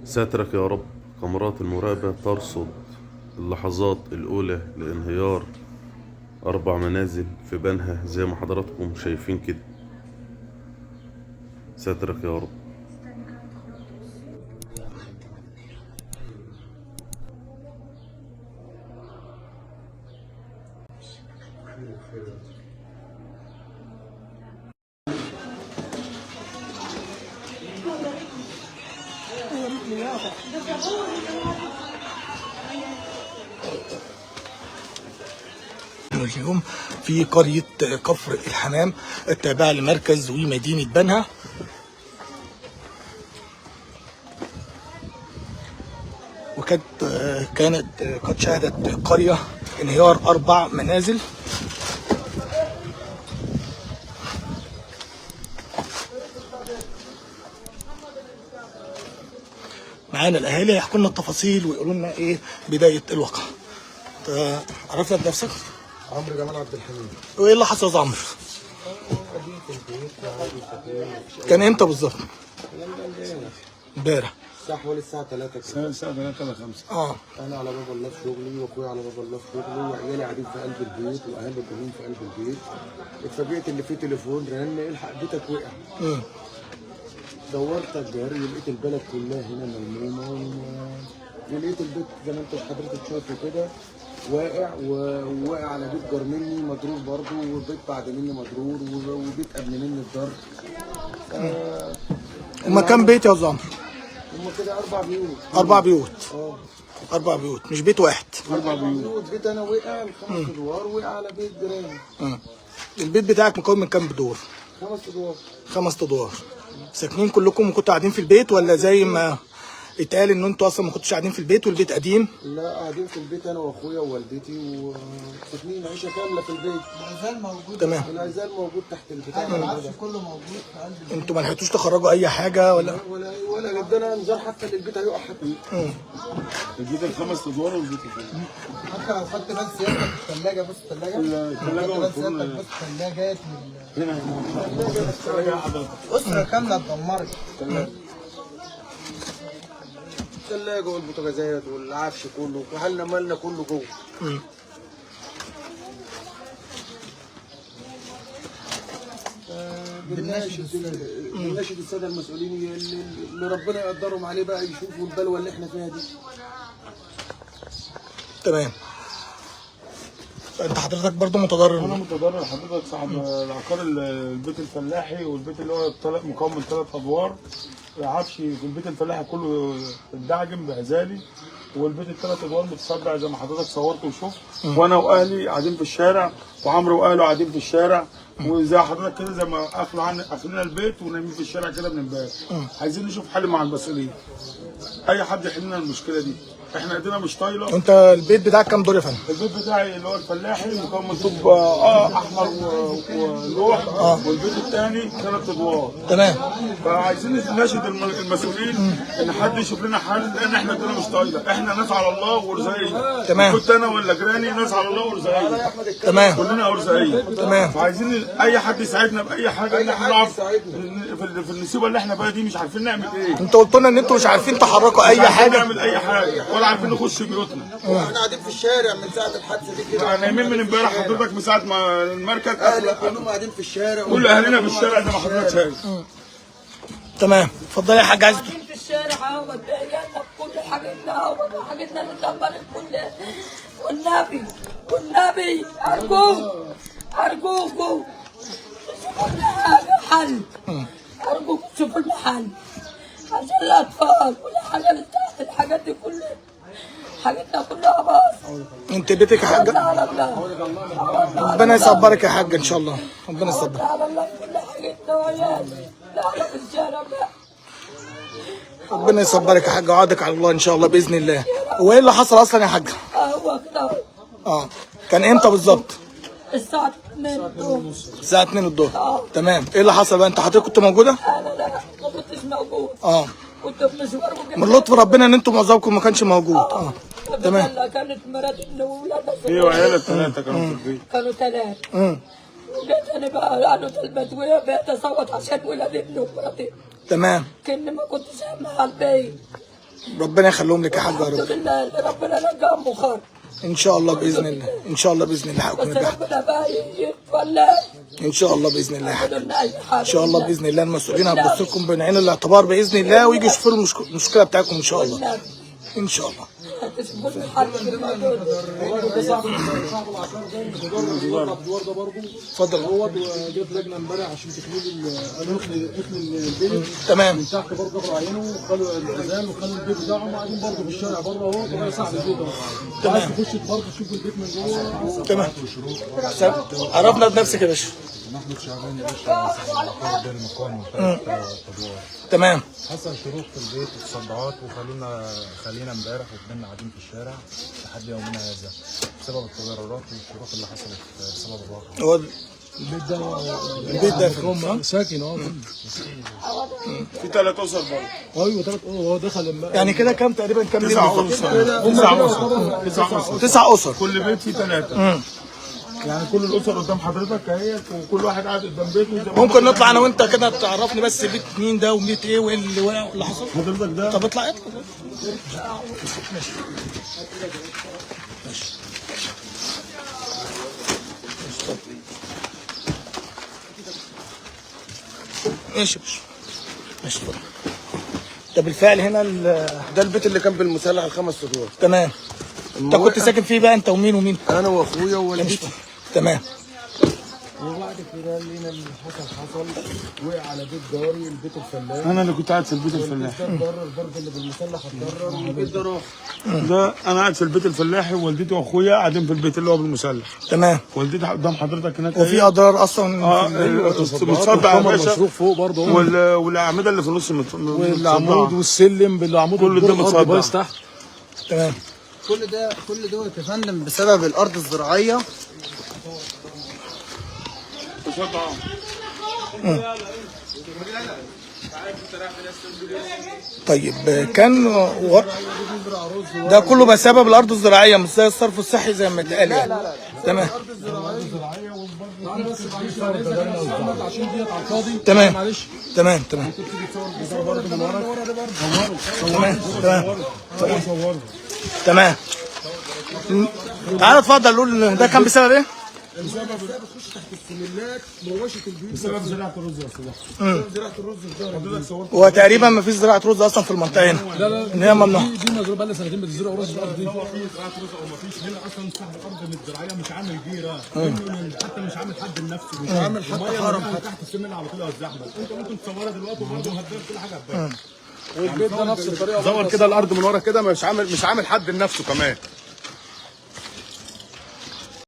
ساترك يا رب. كاميرات المراقبة ترصد اللحظات الأولى لانهيار 4 منازل في بنها زي ما حضراتكم شايفين كده. ساترك يا رب. اليوم في قرية كفر الحمام التابعة لمركز ومدينة بنها. كانت قد شهدت القرية انهيار 4 منازل. معانا الاهالي هيحكوا لنا التفاصيل ويقولوا لنا ايه بداية الواقعة. عرفنا بنفسك؟ عمرو جمال عبد الحميد. وايه اللي حصل يا عمرو؟ كان امتى بالظبط؟ امبارح الساعة حوالي الساعة 3 كده. الساعة 3 ل 5. أنا على باب الله في شغلي وأخويا على باب الله في شغله وعيالي قاعدين في قلب البيت وأهالي كلهم في قلب البيت. اتفاجئت اللي فيه تليفون رن الحق بيتك وقع. دورت الجري لقيت البلد كلها هنا ملمومة ولقيت البيت زي ما أنت حضرتك شايفه كده واقع وواقع على بيت جار مني مضروب برضه وبيت بعد مني مضروب وبيت قبل مني الضرب. هما كام بيت يا زمر؟ هما كده 4 بيوت. 4 بيوت. 4 بيوت مش بيت واحد. 4 بيوت. بيت انا وقع 5 ادوار وقع على بيت جيراني. البيت بتاعك مكون من كام دور؟ 5 ادوار. 5 ادوار. ساكنين كلكم وكنتوا قاعدين في البيت ولا زي ما اتقال ان انتوا اصلا ما كنتوش قاعدين في البيت والبيت قديم؟ لا قاعدين في البيت انا واخويا ووالدتي وساكنين عيشه كامله في البيت. العزال موجود. تمام. العزال موجود تحت البتاع. العفش كله موجود في قلب البيت. انتوا ما لحقتوش تخرجوا اي حاجه ولا؟ ولا جدنا انذار حتى ان البيت هيقع حتى. البيت ال5 ادوار والبيت حتى لو خدت بال سيادتك الثلاجه بص الثلاجه والفرن بص الثلاجات هنا اسره كامله اتدمرت. الثلاجة والبوتاجازات والعفش كله وحالنا مالنا كله جوه. بنناشد الساده المسؤولين اللي ربنا يقدرهم عليه بقى يشوفوا البلوه اللي احنا فيها دي. تمام. انت حضرتك برضو متضرر؟ انا متضرر حضرتك صاحب العقار البيت الفلاحي والبيت اللي هو مكون من 3 ادوار. عفشي في البيت الفلاحي كله اتدعجم بعزالي والبيت ال3 ادوار متصدع زي ما حضرتك صورت وشفت. وانا واهلي قاعدين في الشارع وعمرو واهله قاعدين في الشارع وزي حضرتك كده زي ما قافلين البيت ونايمين في الشارع كده من امبارح. عايزين نشوف حل مع المسؤولين. اي حد يحل لنا المشكله دي. احنا ايدينا مش طايله. انت البيت بتاعك كام دور يا فندم؟ البيت بتاعي اللي هو الفلاحي مكون من طوب احمر ولوح والبيت الثاني 3 ادوار. تمام. فعايزين نناشد المسؤولين ان حد يشوف لنا حل لان احنا ايدينا مش طايله. احنا ناس على الله ورزقيه. تمام. كنت انا ولا جيراني ناس على الله ورزقيه. تمام. كلنا ورزقيه. تمام. فعايزين اي حد يساعدنا باي حاجه ان احنا نعرف في النسيبه اللي احنا فيها دي مش عارفين نعمل ايه. انتوا قلتوا لنا ان انتوا مش عارفين تحركوا اي حاجه. نعمل اي حاجه ولا عارفين نخش بيوتنا. احنا قاعدين في الشارع من ساعه الحادثه دي كده. نايمين من امبارح حضرتك من ساعه ما المركز اهلي كلهم قاعدين في الشارع. كل اهلنا في الشارع زي ما حضرتك شايف. تمام. اتفضلي يا حاج. عايز في الشارع ودينا كل حاجتنا وحاجتنا اللي اتدمرت كلها. والنبي ارجوكم شوفوا لنا حل. ارجوكم شوفوا لنا حل عشان الاطفال الحاجات دي كلها حاجتنا كلها باظت. انت بيتك يا حاج؟ ربنا يصبرك يا حاج ان شاء الله. ربنا يصبرك. على الله كل حاجتنا وعيالنا لا في الشارع بقى. ربنا يصبرك يا حاج وعدك على الله ان شاء الله باذن الله. هو ايه اللي حصل اصلا يا حاج؟ هو كده. كان امتى بالظبط؟ الساعة 2 الظهر. الساعة 2 الظهر. تمام. ايه اللي حصل بقى؟ انت حضرتك كنت موجودة؟ انا لا ما كنتش موجود. كنت في مشوار من لطف ربنا ان انتم معظمكم ما كانش موجود. تمام. كانت مراتي واولادها هي وعيالها ال3 كانوا في البيت. كانوا 3. جيت انا بقى قعدت البدويه بقيت اصوت عشان ولاد ابني ومراتي تمام. كأني ما كنتش مع البيت. ربنا يخليهم لك يا حاج يا رب. الحمد لله اللي ربنا نجاهم بخير. ان شاء الله باذن الله، ان شاء الله باذن الله هكون بس نجحت ربنا بقى يتولى. ان شاء الله باذن الله. يعملوا لنا اي حاجه ان شاء الله باذن الله المسؤولين هتبص لكم بعين الاعتبار باذن الله، ويجوا يشوفوا المشكله بتاعتكم ان شاء الله. ان شاء الله. هتشوفوا حل في الموضوع ده. اتفضل. وجاب لجنه امبارح عشان تحليل البيت. تمام. من تحت برضه رفعوا عينه وخلوا الاذان وخلوا البيت بتاعهم قاعدين برضه في الشارع بره اهو طبعا صاحب البيت اهو. عايز تخش برضه تشوف البيت من جوه. تمام. عرفنا بنفسك يا باشا. محمود شعبان يا باشا صاحب بين المقام وثلاث ادوار. تمام. حصل شروق في البيت وتصدعات خلينا امبارح وفضلنا قاعدين في الشارع لحد يومنا هذا بسبب التضررات والشروق اللي حصلت بسبب الواقع. هو البيت ده في الروم ساكن في 3 اسر برضه. ايوه 3 هو دخل يعني كده كام تقريبا كام 9 بيت؟ اسر 9 اسر 9 اسر. كل بيت فيه 3. يعني كل الاسر قدام حضرتك اهيت وكل واحد قاعد قدام بيته. ممكن نطلع انا وانت كده تعرفني بس بيت مين ده وبيت ايه وايه اللي وقع واللي حصل؟ حضرتك ده طب اطلع. ماشي ماشي. ده بالفعل هنا ده البيت اللي كان بالمسلح ال5 ادوار. تمام. انت كنت ساكن فيه بقى انت ومين؟ انا واخويا ووالدتي. تمام. وبعد كده لقينا اللي حصل وقع على بيت جاري البيت الفلاح. انا اللي كنت قاعد في البيت الفلاحي. اتضرر برضه اللي بالمسلح اتضرر والبيت ده راح. ده انا قاعد في البيت الفلاحي ووالدتي واخويا قاعدين في البيت اللي هو بالمسلح. تمام. والدتي قدام حضرتك هناك. وفي اضرار اصلا متصدع يا باشا. مصروف فوق برضه والاعمده اللي في النص والعمود والسلم بالعمود كل ده متصدع تحت. تمام. كل دوت يا فندم بسبب الارض الزراعيه. طيب كان ده كله بسبب الارض الزراعيه مش زي الصرف الصحي زي ما اتقال يعني. تمام. تمام. تمام. تمام. تمام. تعالى اتفضل قول ده كان بسبب ايه؟ بسبب تخش تحت السلمات بوشه البيوت. بسبب زراعه الرز يا استاذ. زراعه الرز ده هو تقريبا ما فيش زراعه رز اصلا في المنطقه هنا. لا ان هي ممنوعه. دي مزروعه بقى لها سنتين بتزرع رز الارض دي. في زراعه رز او ما فيش هنا اصلا صاحب الارض الزراعيه مش عامل جيره حتى مش عامل حد لنفسه مش عامل حتى حرم تحت السمنه على طول الزحمه. انت ممكن تصورها دلوقتي وبرضه هتبان كل حاجه هتبان. والبيت ده نفس الطريقه دور كده الارض من ورا كده مش عامل حد لنفسه كمان.